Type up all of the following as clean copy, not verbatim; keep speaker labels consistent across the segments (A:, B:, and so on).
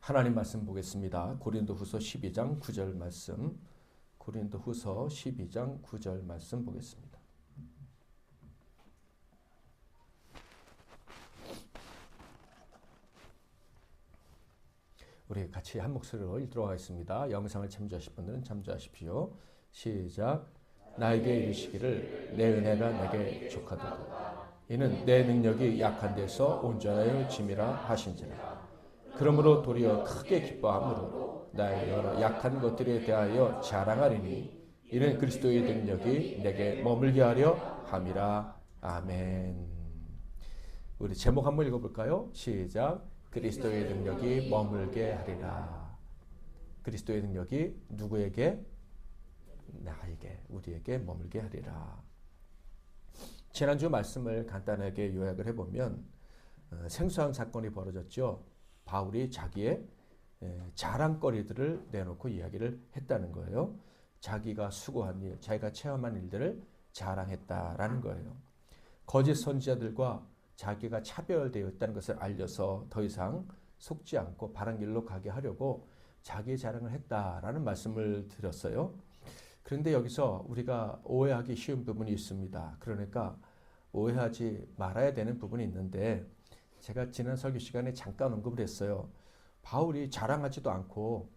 A: 하나님 말씀 보겠습니다. 고린도후서 12장 9절 말씀. 고린도후서 12장 9절 말씀 보겠습니다. 우리 같이 한 목소리로 읽도록 하겠습니다. 영상을 참조하실 분들은 참조하십시오. 시작. 나에게 이르시기를 내 은혜가 내게 족하도다. 이는 내 능력이 약한 데서 온전하여 짐이라 하신지라. 그러므로 도리어 크게 기뻐함으로 나의 여러 약한 것들에 대하여 자랑하리니 이는 그리스도의 능력이 내게 머물게 하려 함이라. 아멘. 우리 제목 한번 읽어볼까요? 시작. 그리스도의 능력이 머물게 하리라. 그리스도의 능력이 누구에게? 나에게, 우리에게 머물게 하리라. 지난주 말씀을 간단하게 요약을 해보면 생소한 사건이 벌어졌죠. 바울이 자기의 자랑거리들을 내놓고 이야기를 했다는 거예요. 자기가 수고한 일, 자기가 체험한 일들을 자랑했다라는 거예요. 거짓 선지자들과 자기가 차별되어 있다는 것을 알려서 더 이상 속지 않고 바른 길로 가게 하려고 자기의 자랑을 했다라는 말씀을 드렸어요. 그런데 여기서 우리가 오해하기 쉬운 부분이 있습니다. 그러니까 오해하지 말아야 되는 부분이 있는데 제가 지난 설교 시간에 잠깐 언급을 했어요. 바울이 자랑하지도 않고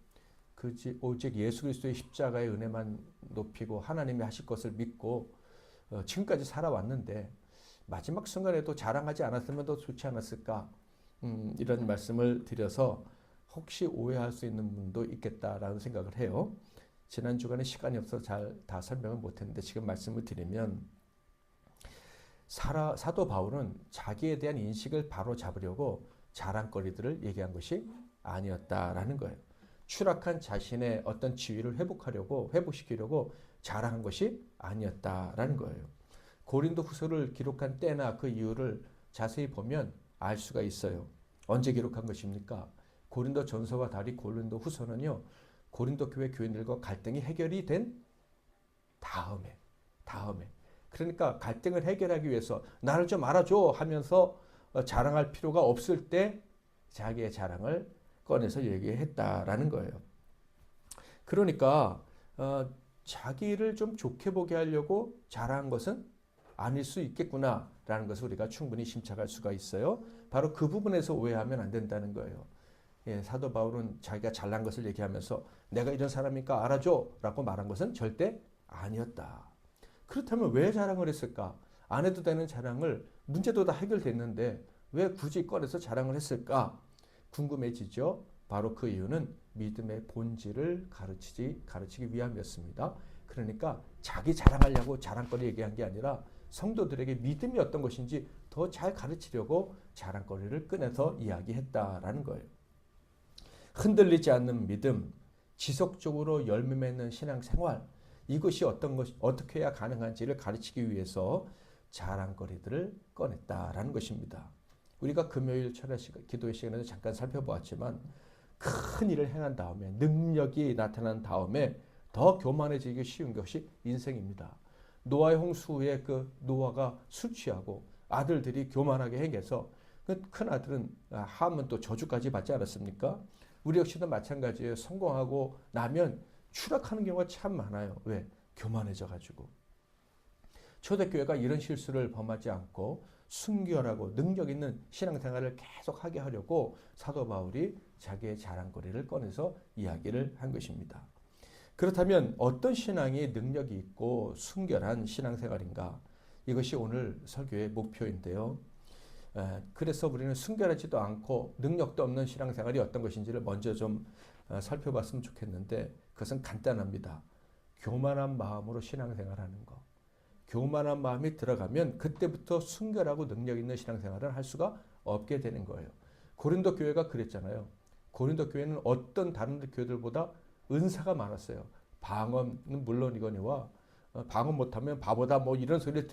A: 오직 예수 그리스도의 십자가의 은혜만 높이고 하나님이 하실 것을 믿고 지금까지 살아왔는데 마지막 순간에도 자랑하지 않았으면 더 좋지 않았을까? 이런 말씀을 드려서 혹시 오해할 수 있는 분도 있겠다라는 생각을 해요. 지난 주간에 시간이 없어서 잘 다 설명을 못했는데 지금 말씀을 드리면 사도 바울은 자기에 대한 인식을 바로 잡으려고 자랑거리들을 얘기한 것이 아니었다라는 거예요. 추락한 자신의 어떤 지위를 회복시키려고 자랑한 것이 아니었다라는 거예요. 고린도 후서를 기록한 때나 그 이유를 자세히 보면 알 수가 있어요. 언제 기록한 것입니까? 고린도 전서와 달리 고린도 후서는요, 고린도 교회 교인들과 갈등이 해결이 된 다음에. 그러니까 갈등을 해결하기 위해서 나를 좀 알아줘 하면서 자랑할 필요가 없을 때 자기의 자랑을 꺼내서 얘기했다라는 거예요. 그러니까 자기를 좀 좋게 보게 하려고 자랑한 것은 아닐 수 있겠구나라는 것을 우리가 충분히 심착할 수가 있어요. 바로 그 부분에서 오해하면 안 된다는 거예요. 예, 사도 바울은 자기가 잘난 것을 얘기하면서 내가 이런 사람이니까 알아줘 라고 말한 것은 절대 아니었다. 그렇다면 왜 자랑을 했을까? 안 해도 되는 자랑을 문제도 다 해결됐는데 왜 굳이 꺼내서 자랑을 했을까? 궁금해지죠? 바로 그 이유는 믿음의 본질을 가르치기 위함이었습니다. 그러니까 자기 자랑하려고 자랑거리 얘기한 게 아니라 성도들에게 믿음이 어떤 것인지 더 잘 가르치려고 자랑거리를 꺼내서 이야기했다라는 거예요. 흔들리지 않는 믿음, 지속적으로 열매 맺는 신앙생활, 이것이 어떻게 해야 가능한지를 가르치기 위해서 자랑거리들을 꺼냈다라는 것입니다. 우리가 금요일 철야 기도의 시간에서 잠깐 살펴보았지만 큰 일을 행한 다음에 능력이 나타난 다음에 더 교만해지기 쉬운 것이 인생입니다. 노아의 홍수 후에 그 노아가 술 취하고 아들들이 교만하게 행해서 그 큰 아들은 함은 또 저주까지 받지 않았습니까? 우리 역시도 마찬가지예요. 성공하고 나면 추락하는 경우가 참 많아요. 왜? 교만해져가지고. 초대교회가 이런 실수를 범하지 않고 순결하고 능력 있는 신앙생활을 계속 하게 하려고 사도 바울이 자기의 자랑거리를 꺼내서 이야기를 한 것입니다. 그렇다면 어떤 신앙이 능력이 있고 순결한 신앙생활인가? 이것이 오늘 설교의 목표인데요. 그래서 우리는 순결하지도 않고 능력도 없는 신앙생활이 어떤 것인지를 먼저 좀 살펴봤으면 좋겠는데 그것은 간단합니다. 교만한 마음으로 신앙생활하는 거. 교만한 마음이 들어가면 그때부터 순결하고 능력 있는 신앙생활을 할 수가 없게 되는 거예요. 고린도 교회가 그랬잖아요. 고린도 교회는 어떤 다른 교회들보다 은사가 많았어요. 방언은 물론이거니와 방언 못하면 바보다 뭐 이런 소리를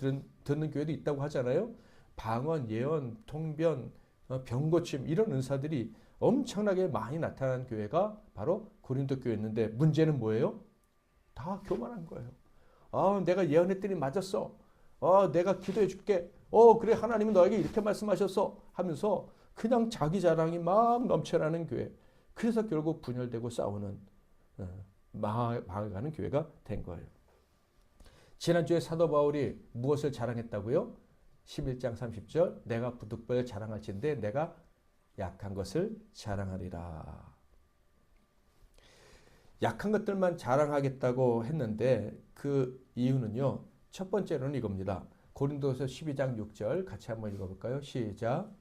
A: 듣는 교회도 있다고 하잖아요. 방언, 예언, 통변, 병고침 이런 은사들이 엄청나게 많이 나타난 교회가 바로 고린도 교회였는데 문제는 뭐예요? 다 교만한 거예요. 내가 예언했더니 맞았어. 내가 기도해 줄게. 그래 하나님은 너에게 이렇게 말씀하셨어 하면서 그냥 자기 자랑이 막 넘쳐나는 교회. 그래서 결국 분열되고 싸우는 망해가는 교회가 된 거예요. 지난주에 사도 바울이 무엇을 자랑했다고요? 11장 30절 내가 부득불 자랑할진대 내가 약한 것을 자랑하리라. 약한 것들만 자랑하겠다고 했는데 그 이유는요. 첫 번째로는 이겁니다. 고린도서 12장 6절 같이 한번 읽어볼까요? 시작.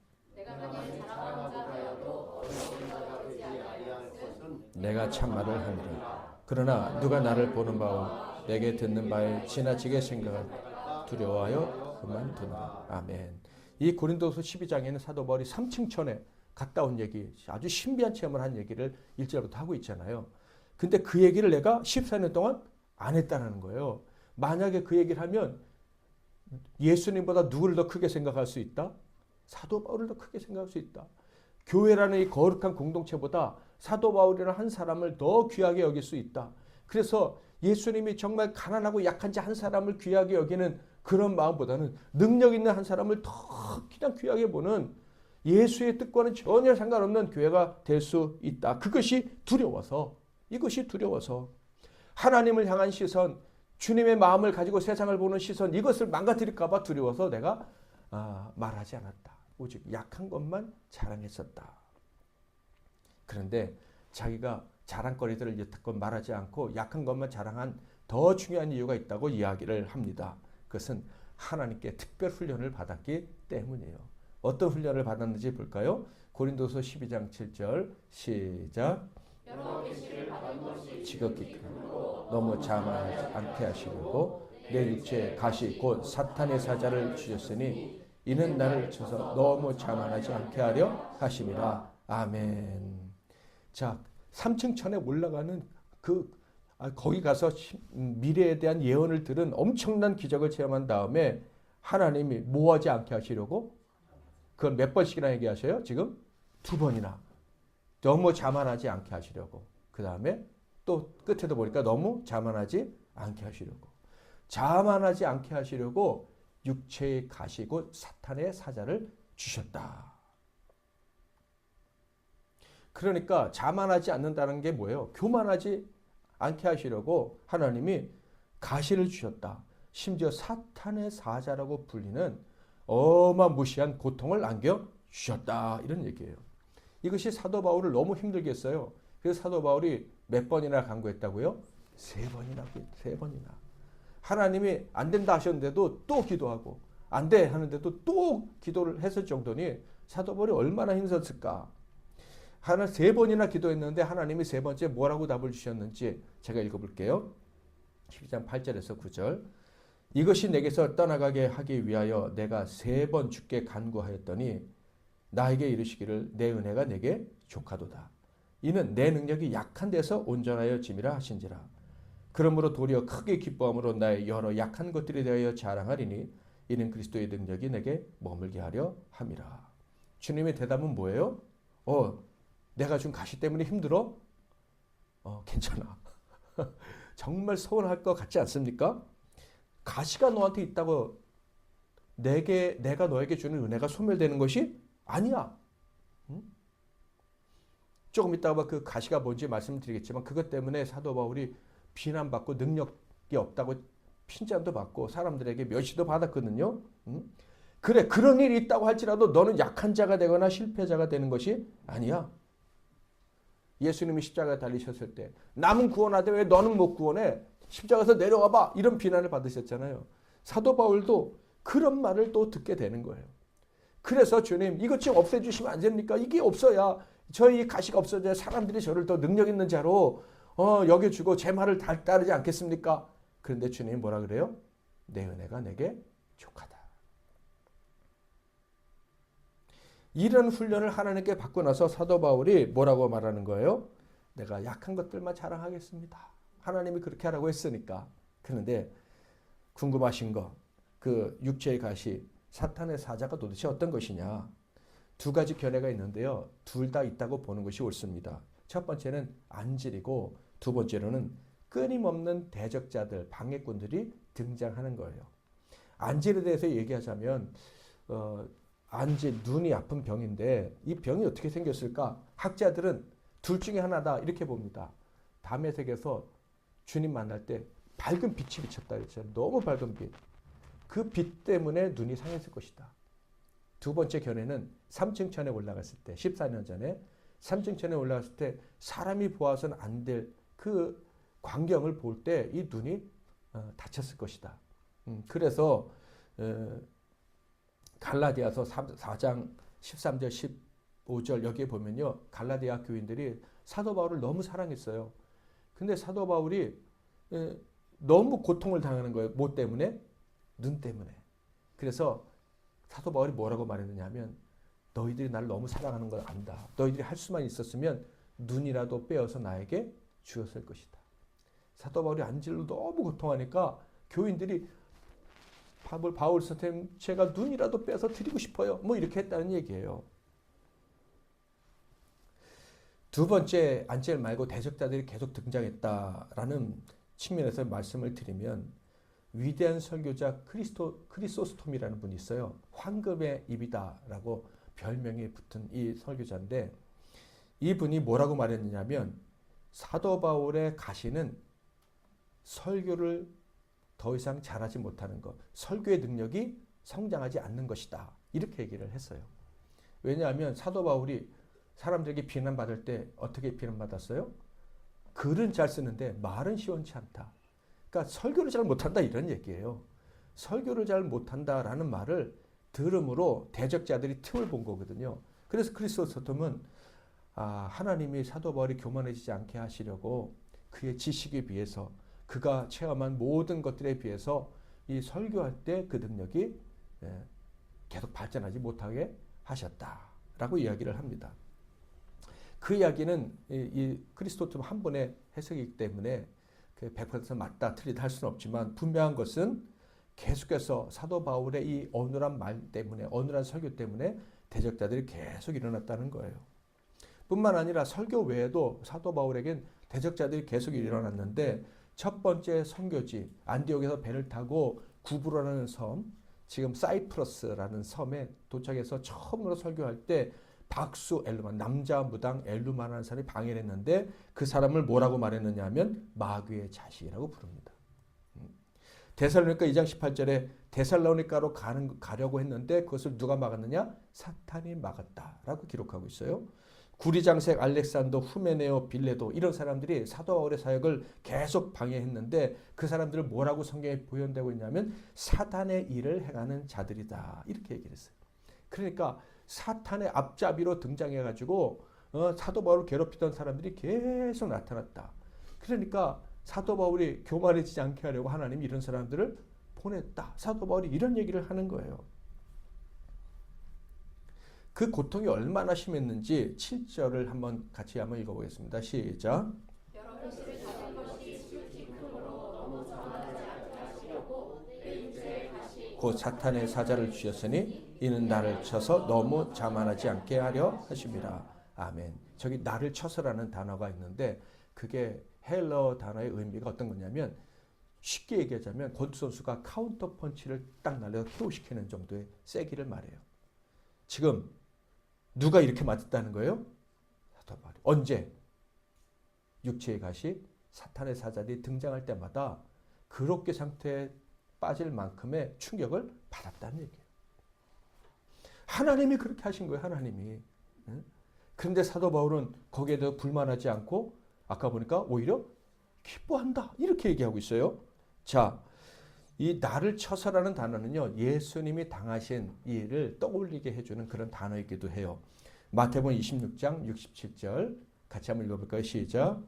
A: 내가 참말을 하니라. 그러나 누가 나를 보는 바와 내게 듣는 바에 지나치게 생각할 두려워하여 그만두나. 아멘. 이 고린도서 12장에는 사도 바울이 3층천에 갔다 온 얘기, 아주 신비한 체험을 한 얘기를 1절부터 하고 있잖아요. 근데 그 얘기를 내가 14년 동안 안 했다는 거예요. 만약에 그 얘기를 하면 예수님보다 누구를 더 크게 생각할 수 있다? 사도 바울을 더 크게 생각할 수 있다. 교회라는 이 거룩한 공동체보다 사도 바울이라는 한 사람을 더 귀하게 여길 수 있다. 그래서 예수님이 정말 가난하고 약한 자 한 사람을 귀하게 여기는 그런 마음보다는 능력 있는 한 사람을 더 그냥 귀하게 보는 예수의 뜻과는 전혀 상관없는 교회가 될 수 있다. 그것이 두려워서, 이것이 두려워서 하나님을 향한 시선, 주님의 마음을 가지고 세상을 보는 시선, 이것을 망가뜨릴까 봐 두려워서 내가 말하지 않았다. 오직 약한 것만 자랑했었다. 그런데 자기가 자랑거리들을 여태껏 말하지 않고 약한 것만 자랑한 더 중요한 이유가 있다고 이야기를 합니다. 그것은 하나님께 특별 훈련을 받았기 때문이에요. 어떤 훈련을 받았는지 볼까요? 고린도서 12장 7절 시작. 여러 계시를 받은 것이 지극히 너무 자만하지 않게 하시려고 내 육체에 가시 곧 사탄의 사자를 주셨으니 이는 나를 쳐서 너무 자만하지 않게 하려 하심이라. 아멘. 자, 3층 천에 올라가는 거기 가서 미래에 대한 예언을 들은 엄청난 기적을 체험한 다음에 하나님이 뭐하지 않게 하시려고? 그걸 몇 번씩이나 얘기하셔요? 지금 2번이나. 너무 자만하지 않게 하시려고. 그 다음에 또 끝에도 보니까 너무 자만하지 않게 하시려고. 자만하지 않게 하시려고 육체의 가시고 사탄의 사자를 주셨다. 그러니까 자만하지 않는다는 게 뭐예요? 교만하지 않게 하시려고 하나님이 가시를 주셨다. 심지어 사탄의 사자라고 불리는 어마무시한 고통을 안겨주셨다. 이런 얘기예요. 이것이 사도 바울을 너무 힘들게 했어요. 그래서 사도 바울이 몇 번이나 간구했다고요? 3번이나. 3번이나. 하나님이 안 된다 하셨는데도 또 기도하고 안 돼 하는데도 또 기도를 했을 정도니 사도 바울이 얼마나 힘들었을까. 3번이나 기도했는데 하나님이 3번째 뭐라고 답을 주셨는지 제가 읽어볼게요. 12장 8절에서 9절. 이것이 내게서 떠나가게 하기 위하여 내가 3번 주께 간구하였더니 나에게 이르시기를 내 은혜가 내게 족하도다. 이는 내 능력이 약한 데서 온전하여 짐이라 하신지라. 그러므로 도리어 크게 기뻐함으로 나의 여러 약한 것들에 대하여 자랑하리니 이는 그리스도의 능력이 내게 머물게 하려 함이라. 주님의 대답은 뭐예요? 내가 준 가시 때문에 힘들어? 괜찮아. 정말 서운할 것 같지 않습니까? 가시가 너한테 있다고 내가 너에게 주는 은혜가 소멸되는 것이 아니야. 응? 조금 이따가 그 가시가 뭔지 말씀드리겠지만 그것 때문에 사도 바울이 비난받고 능력이 없다고 핀잔도 받고 사람들에게 멸시도 받았거든요. 응? 그래, 그런 일이 있다고 할지라도 너는 약한 자가 되거나 실패자가 되는 것이 아니야. 예수님이 십자가에 달리셨을 때 남은 구원하되 왜 너는 못 구원해? 십자가에서 내려와 봐. 이런 비난을 받으셨잖아요. 사도 바울도 그런 말을 또 듣게 되는 거예요. 그래서 주님 이것 좀 없애주시면 안 됩니까? 이게 없어야 저희 가시가 없어져야 사람들이 저를 더 능력 있는 자로 여겨주고 제 말을 따르지 않겠습니까? 그런데 주님이 뭐라 그래요? 내 은혜가 내게 족하다. 이런 훈련을 하나님께 받고 나서 사도 바울이 뭐라고 말하는 거예요? 내가 약한 것들만 자랑하겠습니다. 하나님이 그렇게 하라고 했으니까. 그런데 궁금하신 거, 그 육체의 가시, 사탄의 사자가 도대체 어떤 것이냐? 2가지 견해가 있는데요. 둘 다 있다고 보는 것이 옳습니다. 첫 번째는 안질이고 두 번째로는 끊임없는 대적자들, 방해꾼들이 등장하는 거예요. 안질에 대해서 얘기하자면 안질, 눈이 아픈 병인데 이 병이 어떻게 생겼을까? 학자들은 둘 중에 하나다 이렇게 봅니다. 담에색에서 주님 만날 때 밝은 빛이 비쳤다 그랬잖아요. 너무 밝은 빛. 그 빛 때문에 눈이 상했을 것이다. 두 번째 견해는 삼층천에 올라갔을 때 14년 전에 삼층천에 올라갔을 때 사람이 보아서는 안 될 그 광경을 볼 때 이 눈이 다쳤을 것이다. 그래서 갈라디아서 4장 13절 15절 여기에 보면요. 갈라디아 교인들이 사도 바울을 너무 사랑했어요. 근데 사도 바울이 너무 고통을 당하는 거예요. 뭐 때문에? 눈 때문에. 그래서 사도 바울이 뭐라고 말했느냐 하면 너희들이 나를 너무 사랑하는 걸 안다. 너희들이 할 수만 있었으면 눈이라도 빼어서 나에게 주었을 것이다. 사도 바울이 안질로 너무 고통하니까 교인들이 바울 선생님 제가 눈이라도 빼서 드리고 싶어요. 뭐 이렇게 했다는 얘기예요. 두 번째 안젤 말고 대적자들이 계속 등장했다라는 측면에서 말씀을 드리면 위대한 설교자 크리소스톰이라는 분이 있어요. 황금의 입이다라고 별명이 붙은 이 설교자인데 이분이 뭐라고 말했느냐면 사도 바울의 가시는 설교를 더 이상 잘하지 못하는 것, 설교의 능력이 성장하지 않는 것이다. 이렇게 얘기를 했어요. 왜냐하면 사도 바울이 사람들에게 비난받을 때 어떻게 비난받았어요? 글은 잘 쓰는데 말은 시원치 않다. 그러니까 설교를 잘 못한다 이런 얘기예요. 설교를 잘 못한다라는 말을 들음으로 대적자들이 틈을 본 거거든요. 그래서 크리스토스톰은 하나님이 사도 바울이 교만해지지 않게 하시려고 그의 지식에 비해서 그가 체험한 모든 것들에 비해서 이 설교할 때 그 능력이 계속 발전하지 못하게 하셨다라고 이야기를 합니다. 그 이야기는 이 크리스토톰 한 분의 해석이기 때문에 100% 맞다 틀리다 할 수는 없지만 분명한 것은 계속해서 사도 바울의 이 어눌한 말 때문에 어눌한 설교 때문에 대적자들이 계속 일어났다는 거예요. 뿐만 아니라 설교 외에도 사도 바울에겐 대적자들이 계속 일어났는데 첫 번째 선교지 안디옥에서 배를 타고 구브로라는 섬, 지금 사이프러스라는 섬에 도착해서 처음으로 설교할 때 박수 엘루만 남자 무당 엘루만하는 사람이 방해를 했는데 그 사람을 뭐라고 말했느냐 하면 마귀의 자식이라고 부릅니다. 데살로니가 2장 18절에 데살로니가로 가려고 했는데 그것을 누가 막았느냐? 사탄이 막았다라고 기록하고 있어요. 구리장색 알렉산더, 후메네오, 빌레도 이런 사람들이 사도 바울의 사역을 계속 방해했는데 그 사람들을 뭐라고 성경에 표현되고 있냐면 사탄의 일을 행하는 자들이다 이렇게 얘기를 했어요. 그러니까 사탄의 앞잡이로 등장해가지고 사도 바울을 괴롭히던 사람들이 계속 나타났다. 그러니까 사도 바울이 교만해지지 않게 하려고 하나님이 이런 사람들을 보냈다. 사도 바울이 이런 얘기를 하는 거예요. 그 고통이 얼마나 심했는지 7절을 같이 한번 읽어보겠습니다. 시작.
B: 여러분들을 다른 것이 수치 크므로 너무 자만하지 않게 하시려고 내 육체에 다시
A: 곧 사탄의 사자를 주셨으니 이는 나를 쳐서 너무 자만하지 않게 하려 하심이라. 아멘. 저기 나를 쳐서라는 단어가 있는데 그게 헬러 단어의 의미가 어떤 거냐면 쉽게 얘기하자면 권투 선수가 카운터 펀치를 딱 날려서 KO시키는 정도의 세기를 말해요. 지금 누가 이렇게 맞았다는 거예요? 사도 바울이. 언제? 육체의 가시, 사탄의 사자들이 등장할 때마다 그렇게 상태에 빠질 만큼의 충격을 받았다는 얘기예요. 하나님이 그렇게 하신 거예요. 하나님이. 그런데 사도 바울은 거기에 대해서 불만하지 않고 아까 보니까 오히려 기뻐한다. 이렇게 얘기하고 있어요. 자, 이 나를 쳐서라는 단어는요. 예수님이 당하신 일을 떠올리게 해주는 그런 단어이기도 해요. 마태복음 26장 67절 같이 한번 읽어볼까요? 시작.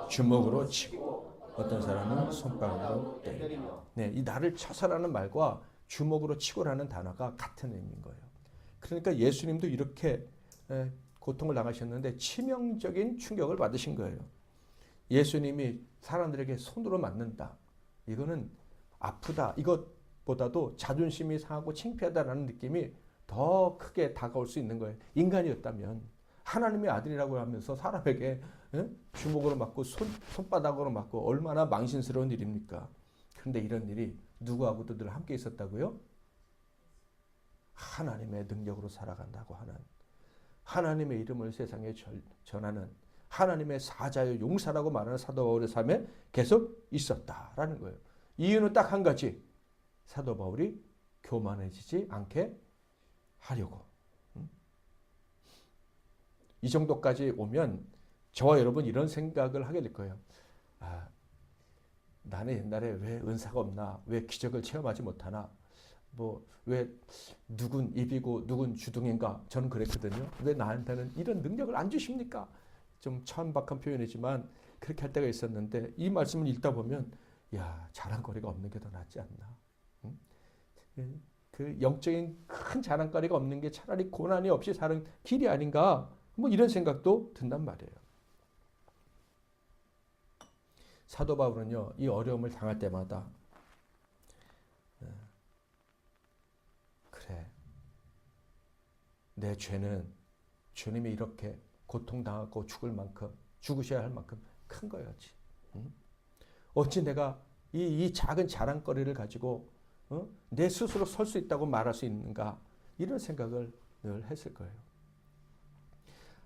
A: 주먹으로 치고 어떤 사람은 손바닥으로 때리며. 네, 이 나를 쳐서라는 말과 주먹으로 치고라는 단어가 같은 의미인 거예요. 그러니까 예수님도 이렇게 고통을 당하셨는데 치명적인 충격을 받으신 거예요. 예수님이 사람들에게 손으로 맞는다. 이거는 아프다. 이것보다도 자존심이 상하고 창피하다라는 느낌이 더 크게 다가올 수 있는 거예요. 인간이었다면 하나님의 아들이라고 하면서 사람에게 주먹으로 맞고 손바닥으로 맞고 얼마나 망신스러운 일입니까? 그런데 이런 일이 누구하고도 늘 함께 있었다고요? 하나님의 능력으로 살아간다고 하는 하나님의 이름을 세상에 전하는 하나님의 사자요 용사라고 말하는 사도 바울의 삶에 계속 있었다라는 거예요. 이유는 딱 한 가지. 사도 바울이 교만해지지 않게 하려고. 이 정도까지 오면 저와 여러분 이런 생각을 하게 될 거예요. 아, 나는 옛날에 왜 은사가 없나? 왜 기적을 체험하지 못하나? 왜 누군 입이고 누군 주둥인가? 저는 그랬거든요. 왜 나한테는 이런 능력을 안 주십니까? 좀 천박한 표현이지만 그렇게 할 때가 있었는데 이 말씀을 읽다 보면 야, 자랑거리가 없는 게 더 낫지 않나? 응? 그 영적인 큰 자랑거리가 없는 게 차라리 고난이 없이 사는 길이 아닌가? 이런 생각도 든단 말이에요. 사도 바울은요, 이 어려움을 당할 때마다 그래, 내 죄는 주님이 이렇게 고통당하고 죽으셔야 할 만큼 큰 거였지. 어찌 내가 이 작은 자랑거리를 가지고 내 스스로 설 수 있다고 말할 수 있는가? 이런 생각을 늘 했을 거예요.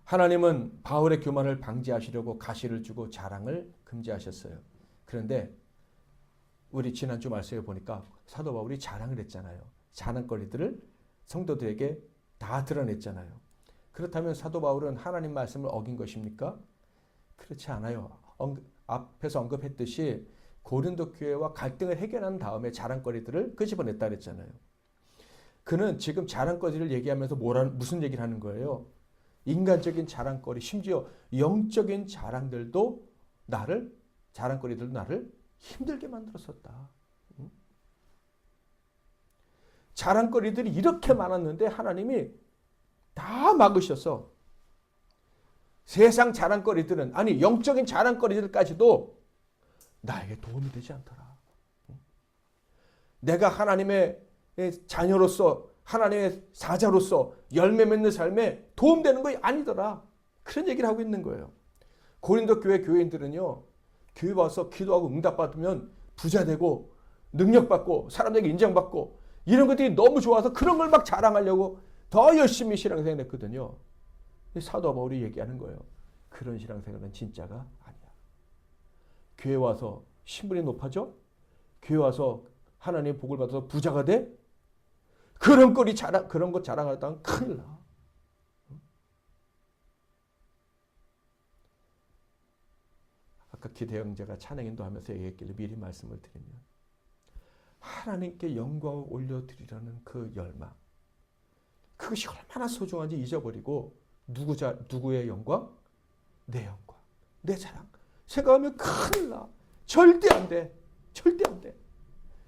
A: 하나님은 바울의 교만을 방지하시려고 가시를 주고 자랑을 금지하셨어요. 그런데 우리 지난주 말씀에 보니까 사도 바울이 자랑을 했잖아요. 자랑거리들을 성도들에게 다 드러냈잖아요. 그렇다면 사도 바울은 하나님 말씀을 어긴 것입니까? 그렇지 않아요. 앞에서 언급했듯이 고린도 교회와 갈등을 해결한 다음에 자랑거리들을 끄집어냈다 그랬잖아요. 그는 지금 자랑거리를 얘기하면서 무슨 얘기를 하는 거예요? 인간적인 자랑거리, 심지어 영적인 자랑거리들도 나를 힘들게 만들었었다. 자랑거리들이 이렇게 많았는데 하나님이 다 막으셔서 세상 자랑거리들은, 아니 영적인 자랑거리들까지도 나에게 도움이 되지 않더라. 내가 하나님의 자녀로서, 하나님의 사자로서 열매 맺는 삶에 도움되는 거 아니더라. 그런 얘기를 하고 있는 거예요. 고린도 교회 교인들은요, 교회 와서 기도하고 응답받으면 부자 되고 능력받고 사람들에게 인정받고 이런 것들이 너무 좋아서 그런 걸 막 자랑하려고 더 열심히 신앙생활 했거든요. 사도 바울이 얘기하는 거예요. 그런 신앙생활은 진짜가 아니야. 교회 와서 신분이 높아져? 교회 와서 하나님의 복을 받아서 부자가 돼? 그런 것 자랑하다가 큰일 나. 아까 기대 형제가 찬양 인도하면서 얘기했길래 미리 말씀을 드리면 하나님께 영광을 올려드리려는 그 열망, 그것이 얼마나 소중한지 잊어버리고 누구의 영광? 내 영광, 내 자랑 생각하면 큰일 나. 절대 안 돼. 절대 안 돼.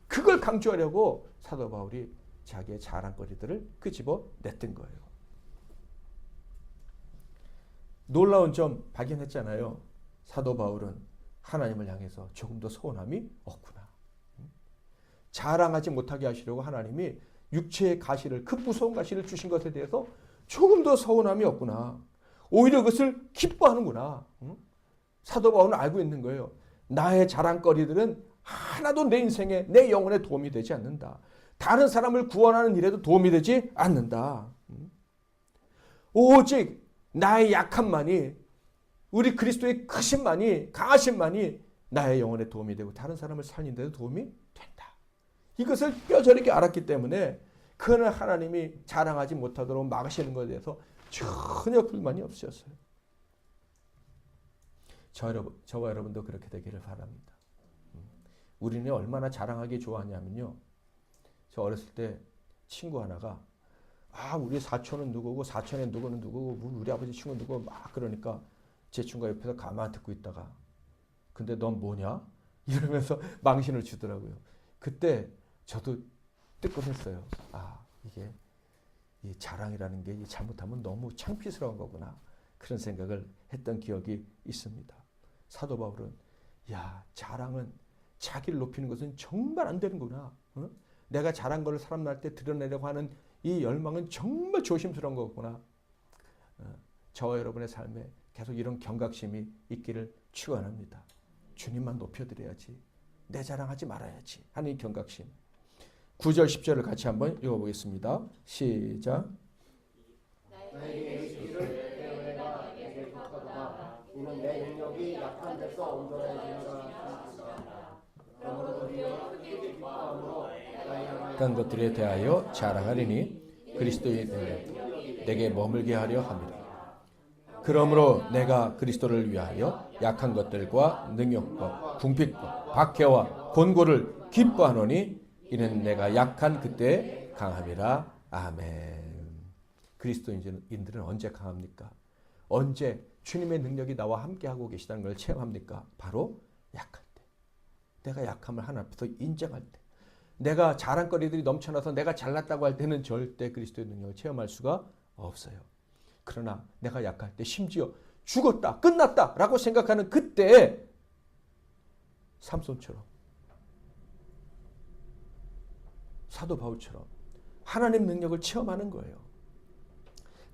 A: 그걸 강조하려고 사도 바울이 자기의 자랑거리들을 끄집어냈던 거예요. 놀라운 점 발견했잖아요. 사도 바울은 하나님을 향해서 조금도 서운함이 없구나. 자랑하지 못하게 하시려고 하나님이 육체의 가시를, 그 무서운 가시를 주신 것에 대해서 조금도 서운함이 없구나. 오히려 그것을 기뻐하는구나. 사도 바울은 알고 있는 거예요. 나의 자랑거리들은 하나도 내 인생에, 내 영혼에 도움이 되지 않는다. 다른 사람을 구원하는 일에도 도움이 되지 않는다. 오직 나의 약함만이, 우리 그리스도의 크심만이, 강하심만이 나의 영혼에 도움이 되고 다른 사람을 살리는 데도 도움이 된다. 이것을 뼈저리게 알았기 때문에 그는 하나님이 자랑하지 못하도록 막으시는 것에 대해서 전혀 불만이 없으셨어요. 저와 여러분도 그렇게 되기를 바랍니다. 우리는 얼마나 자랑하기 좋아하냐면요. 저 어렸을 때 친구 하나가 우리 사촌은 누구고 사촌의 누구는 누구고 우리 아버지 친구 누구고 막 그러니까 제 친구가 옆에서 가만 듣고 있다가 근데 넌 뭐냐? 이러면서 망신을 주더라고요. 그때 저도 뜨끔했어요. 이게 이 자랑이라는 게 잘못하면 너무 창피스러운 거구나. 그런 생각을 했던 기억이 있습니다. 사도 바울은 자랑은, 자기를 높이는 것은 정말 안 되는구나. 내가 잘한 걸 사람 날 때 드러내려고 하는 이 열망은 정말 조심스러운 거구나. 저와 여러분의 삶에 계속 이런 경각심이 있기를 축원합니다. 주님만 높여드려야지. 내 자랑하지 말아야지 하는 이 경각심. 9절 10절을 같이 한번 읽어보겠습니다. 시작.
B: 나에게 주를 이는 내 능력이 약한 데서 온전해지리라. 그러므로 우리가 크게 기뻐함으로
A: 어떤 것들에 대하여 자랑하리니 그리스도의 능력이 내게 머물게 하려 함이라. 그러므로 내가 그리스도를 위하여 약한 것들과 능욕과 궁핍과 박해와 곤고를 기뻐하노니 이는 내가 약한 그때에 강함이라. 아멘. 그리스도인들은 언제 강합니까? 언제 주님의 능력이 나와 함께하고 계시다는 걸 체험합니까? 바로 약할 때. 내가 약함을 하나님 앞에서 인정할 때. 내가 자랑거리들이 넘쳐나서 내가 잘났다고 할 때는 절대 그리스도의 능력을 체험할 수가 없어요. 그러나 내가 약할 때, 심지어 죽었다, 끝났다 라고 생각하는 그때에 삼손처럼, 사도 바울처럼 하나님 능력을 체험하는 거예요.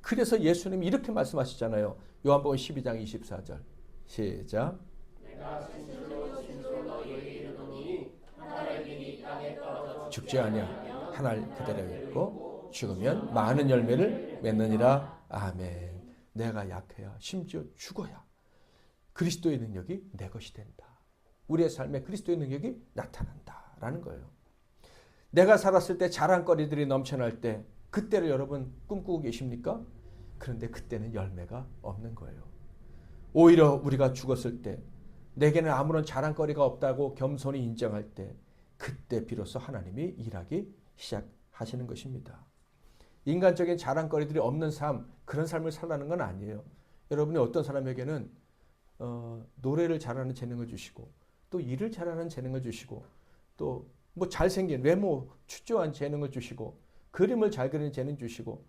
A: 그래서 예수님이 이렇게 말씀하시잖아요. 요한복음 12장 24절 시작.
B: 내가 진실로 진실로 너희에게 이르노니 하나의 빛이 이 땅에 떨어져
A: 죽지 아니하 하늘 그대로 있고 죽으면 많은 열매를 맺느니라. 아멘. 내가 약해야, 심지어 죽어야 그리스도의 능력이 내 것이 된다. 우리의 삶에 그리스도의 능력이 나타난다라는 거예요. 내가 살았을 때 자랑거리들이 넘쳐날 때 그때를 여러분 꿈꾸고 계십니까? 그런데 그때는 열매가 없는 거예요. 오히려 우리가 죽었을 때 내게는 아무런 자랑거리가 없다고 겸손히 인정할 때 그때 비로소 하나님이 일하기 시작하시는 것입니다. 인간적인 자랑거리들이 없는 삶, 그런 삶을 살라는 건 아니에요. 여러분이 어떤 사람에게는 노래를 잘하는 재능을 주시고 또 일을 잘하는 재능을 주시고 또 뭐 잘생긴 외모 출중한 재능을 주시고 그림을 잘 그리는 재능 주시고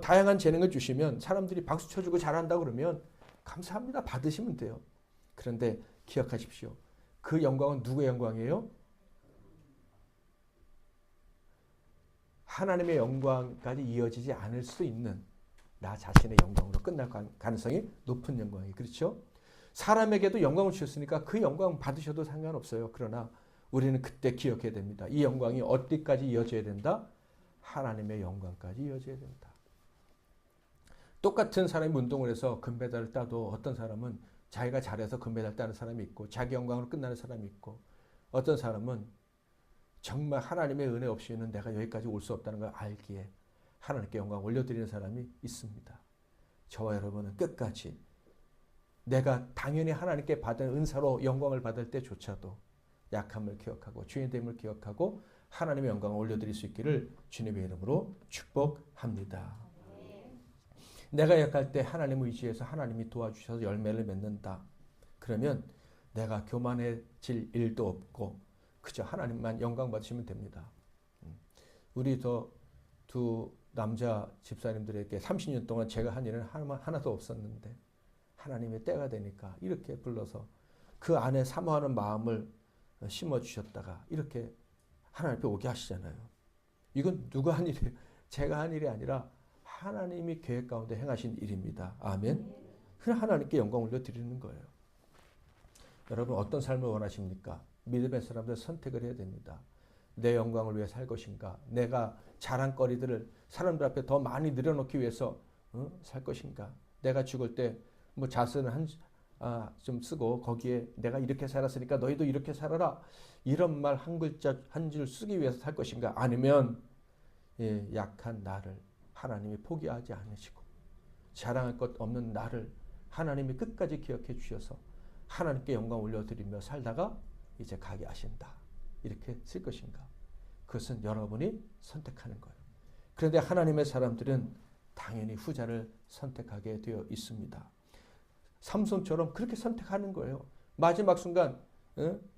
A: 다양한 재능을 주시면 사람들이 박수 쳐주고 잘한다 그러면 감사합니다. 받으시면 돼요. 그런데 기억하십시오. 그 영광은 누구의 영광이에요? 하나님의 영광까지 이어지지 않을 수 있는 나 자신의 영광으로 끝날 가능성이 높은 영광이, 그렇죠? 사람에게도 영광을 주셨으니까 그 영광 받으셔도 상관없어요. 그러나 우리는 그때 기억해야 됩니다. 이 영광이 어디까지 이어져야 된다? 하나님의 영광까지 이어져야 된다. 똑같은 사람이 운동을 해서 금메달을 따도 어떤 사람은 자기가 잘해서 금메달 따는 사람이 있고 자기 영광으로 끝나는 사람이 있고 어떤 사람은 정말 하나님의 은혜 없이는 내가 여기까지 올 수 없다는 걸 알기에 하나님께 영광 올려드리는 사람이 있습니다. 저와 여러분은 끝까지 내가 당연히 하나님께 받은 은사로 영광을 받을 때조차도 약함을 기억하고 주인됨을 기억하고 하나님의 영광을 올려드릴 수 있기를 주님의 이름으로 축복합니다. 내가 약할 때 하나님을 의지해서 하나님이 도와주셔서 열매를 맺는다. 그러면 내가 교만해질 일도 없고 그저 하나님만 영광 받으시면 됩니다. 우리 두 남자 집사님들에게 30년 동안 제가 한 일은 하나도 없었는데 하나님의 때가 되니까 이렇게 불러서 그 안에 사모하는 마음을 심어주셨다가 이렇게 하나님 앞에 오게 하시잖아요. 이건 누가 한 일이에요? 제가 한 일이 아니라 하나님이 계획 가운데 행하신 일입니다. 아멘. 그냥 하나님께 영광 올려드리는 거예요. 여러분 어떤 삶을 원하십니까? 믿음의 사람들 선택을 해야 됩니다. 내 영광을 위해 살 것인가? 내가 자랑거리들을 사람들 앞에 더 많이 늘여놓기 위해서 살 것인가? 내가 죽을 때 뭐 자서는 좀 쓰고 거기에 내가 이렇게 살았으니까 너희도 이렇게 살아라. 이런 말 한 글자 한 줄 쓰기 위해서 살 것인가? 아니면 약한 나를 하나님이 포기하지 않으시고 자랑할 것 없는 나를 하나님이 끝까지 기억해 주셔서 하나님께 영광 올려드리며 살다가 이제 가게 하신다. 이렇게 쓸 것인가? 그것은 여러분이 선택하는 거예요. 그런데 하나님의 사람들은 당연히 후자를 선택하게 되어 있습니다. 삼손처럼 그렇게 선택하는 거예요. 마지막 순간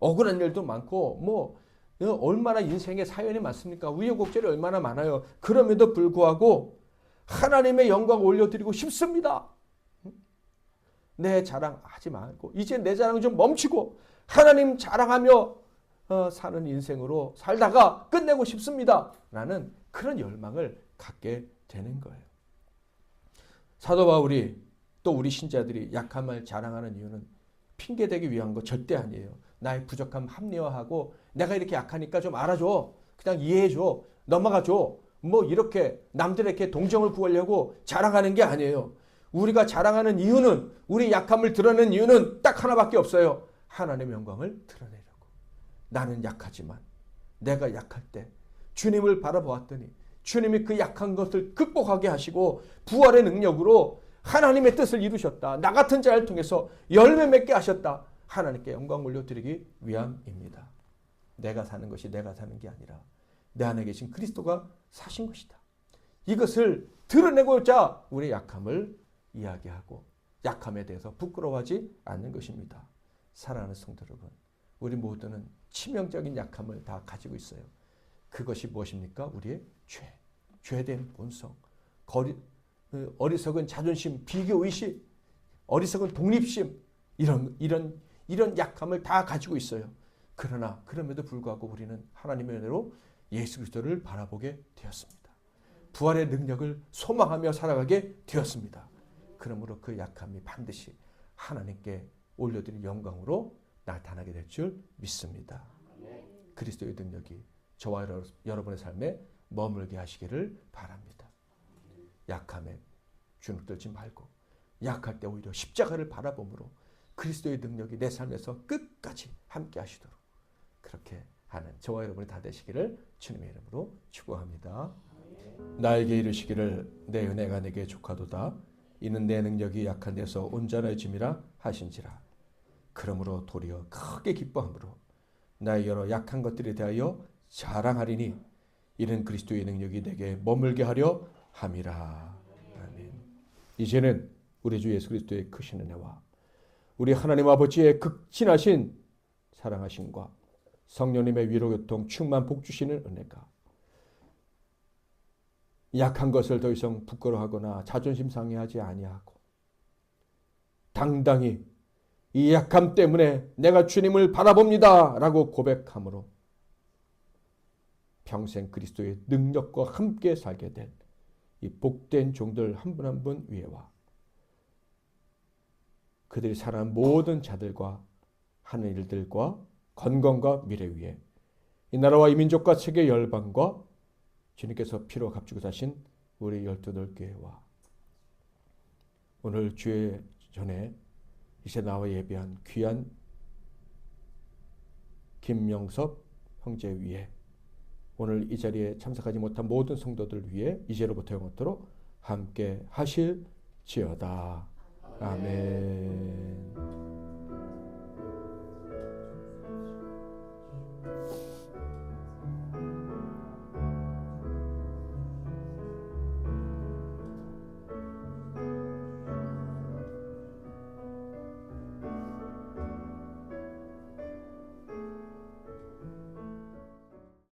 A: 억울한 일도 많고 얼마나 인생에 사연이 많습니까? 우여곡절이 얼마나 많아요. 그럼에도 불구하고 하나님의 영광 올려드리고 싶습니다. 내 자랑하지 말고 이제 내 자랑 좀 멈추고 하나님 자랑하며 사는 인생으로 살다가 끝내고 싶습니다. 라는 그런 열망을 갖게 되는 거예요. 사도 바울이 또 우리 신자들이 약함을 자랑하는 이유는 핑계대기 위한 거 절대 아니에요. 나의 부족함 합리화하고 내가 이렇게 약하니까 좀 알아줘. 그냥 이해해줘. 넘어가줘. 뭐 이렇게 남들에게 동정을 구하려고 자랑하는 게 아니에요. 우리가 자랑하는 이유는, 우리 약함을 드러내는 이유는 딱 하나밖에 없어요. 하나님의 영광을 드러내려고. 나는 약하지만 내가 약할 때 주님을 바라보았더니 주님이 그 약한 것을 극복하게 하시고 부활의 능력으로 하나님의 뜻을 이루셨다. 나 같은 자를 통해서 열매 맺게 하셨다. 하나님께 영광 올려드리기 위함입니다. 내가 사는 것이 내가 사는 게 아니라 내 안에 계신 그리스도가 사신 것이다. 이것을 드러내고자 우리의 약함을 이야기하고 약함에 대해서 부끄러워하지 않는 것입니다. 사랑하는 성도 여러분, 우리 모두는 치명적인 약함을 다 가지고 있어요. 그것이 무엇입니까? 우리의 죄된 본성, 어리석은 자존심, 비교의식, 어리석은 독립심, 이런 약함을 다 가지고 있어요. 그러나 그럼에도 불구하고 우리는 하나님의 은혜로 예수 그리스도를 바라보게 되었습니다. 부활의 능력을 소망하며 살아가게 되었습니다. 그러므로 그 약함이 반드시 하나님께 올려드릴 영광으로 나타나게 될 줄 믿습니다. 그리스도의 능력이 저와 여러분의 삶에 머물게 하시기를 바랍니다. 약함에 주눅들지 말고 약할 때 오히려 십자가를 바라봄으로 그리스도의 능력이 내 삶에서 끝까지 함께 하시도록 그렇게 하는 저와 여러분이 다 되시기를 주님의 이름으로 축복합니다. 나에게 이르시기를 내 은혜가 내게 족하도다. 이는 내 능력이 약한 데서 온전해짐이라 하신지라. 그러므로 도리어 크게 기뻐함으로 나의 여러 약한 것들에 대하여 자랑하리니 이는 그리스도의 능력이 내게 머물게 하려 함이라. 아멘. 이제는 우리 주 예수 그리스도의 크신 은혜와 우리 하나님 아버지의 극진하신 사랑하심과 성령님의 위로교통 충만 복 주시는 은혜가 약한 것을 더 이상 부끄러워하거나 자존심 상해하지 아니하고 당당히 이 약함 때문에 내가 주님을 바라봅니다 라고 고백함으로 평생 그리스도의 능력과 함께 살게 된 이 복된 종들 한 분 한 분 위에와 그들이 살아난 모든 자들과 하는 일들과 건강과 미래 위에 이 나라와 이 민족과 세계 열방과 주님께서 피로 값주고 사신 우리 12교회와 오늘 주의 전에 이제 나와 예배한 귀한 김명섭 형제 위에 오늘 이 자리에 참석하지 못한 모든 성도들 위해 이제로부터 영원토록 함께 하실지어다. 아멘.